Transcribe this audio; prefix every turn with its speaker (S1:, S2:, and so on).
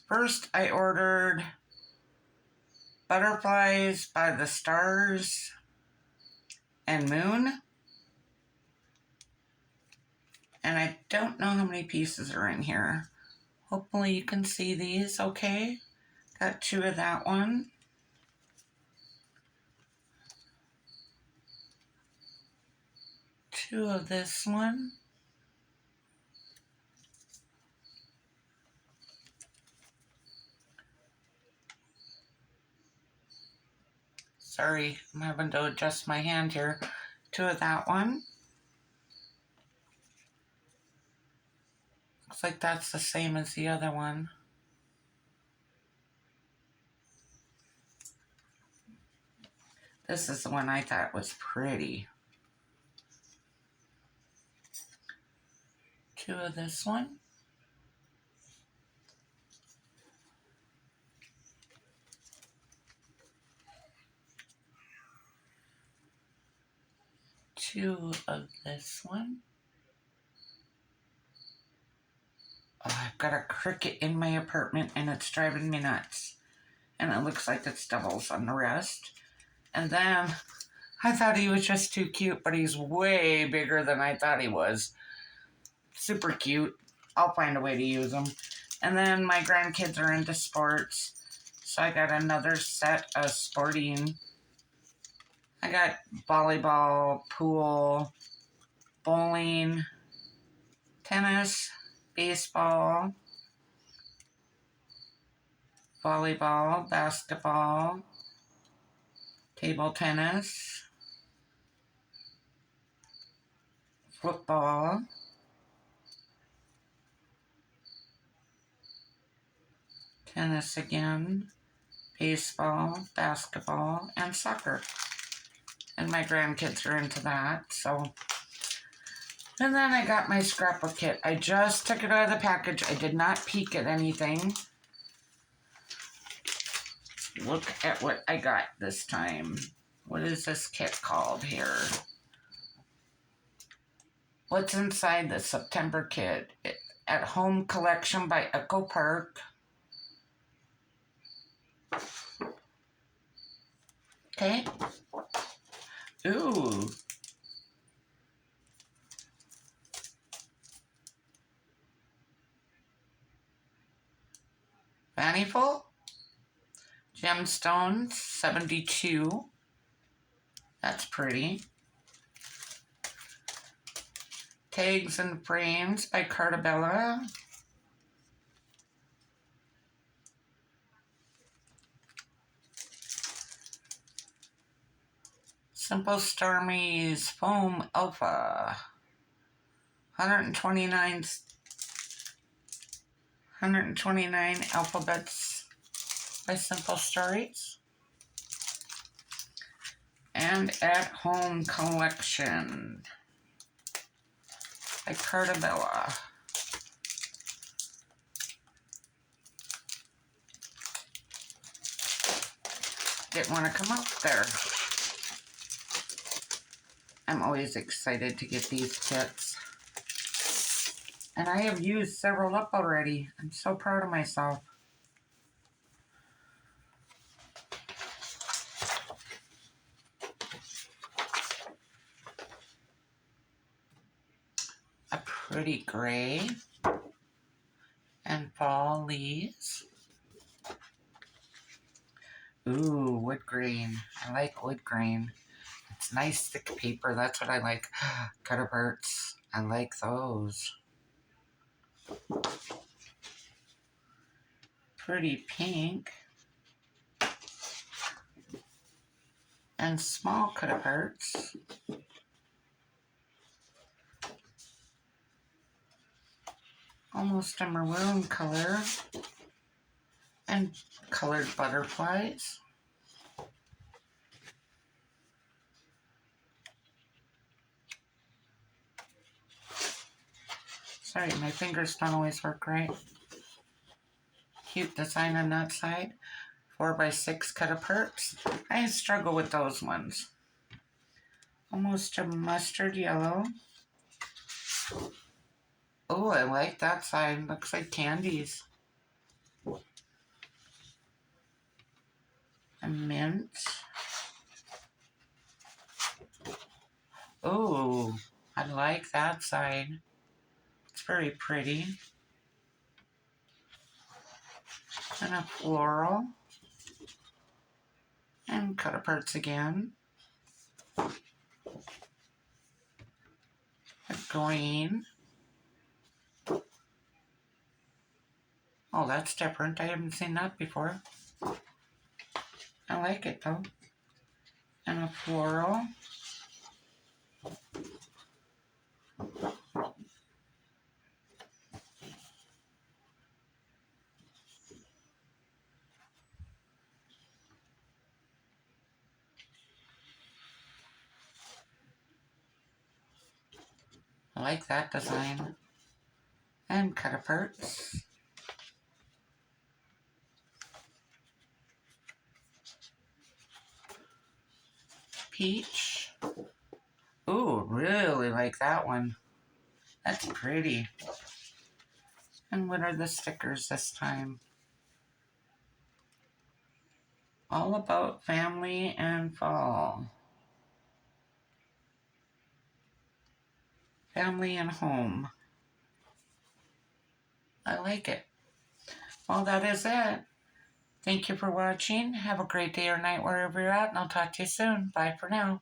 S1: First, I ordered Butterflies by the Stars and Moon. And I don't know how many pieces are in here. Hopefully you can see these okay. Got 2 of that one. 2 of this one. Sorry, I'm having to adjust my hand here. 2 of that one. Looks like that's the same as the other one. This is the one I thought was pretty. 2 of this one. Two of this one. Oh, I've got a cricket in my apartment and it's driving me nuts. And it looks like it's doubles on the rest. And then I thought he was just too cute, but he's way bigger than I thought he was. Super cute. I'll find a way to use him. And then my grandkids are into sports. So I got another set of sporting. I got volleyball, pool, bowling, tennis, baseball, volleyball, basketball, table tennis, football, tennis again, baseball, basketball, and soccer. And my grandkids are into that, so. And then I got my scrapbook kit. I just took it out of the package. I did not peek at anything. Look at what I got this time. What is this kit called here? What's inside the September kit? At Home Collection by Echo Park. Okay. Ooh. Fannyful. Gemstones, 72. That's pretty. Tags and Frames by Cartabella. Simple Stormy's Foam Alpha. 129 alphabets by Simple Stories. And At Home Collection by Cartabella. Didn't want to come up there. I'm always excited to get these kits. And I have used several up already. I'm so proud of myself. A pretty gray and fall leaves. Ooh, wood grain. I like wood grain. It's nice thick paper. That's what I like. Cut-aparts. I like those. Pretty pink. And small cut-aparts. Almost a maroon color. And colored butterflies. Sorry, my fingers don't always work right. Cute design on that side. 4x6 cut-aparts. I struggle with those ones. Almost a mustard yellow. Oh, I like that side. Looks like candies. A mint. Oh, I like that side. It's very pretty. And a floral. And cut aparts again. A green. Oh, that's different. I haven't seen that before. I like it though. And a floral. I like that design. And cut aparts. Peach. Ooh, really like that one. That's pretty. And what are the stickers this time? All about family and fall. Family and home. I like it. Well, that is it. Thank you for watching. Have a great day or night wherever you're at, and I'll talk to you soon. Bye for now.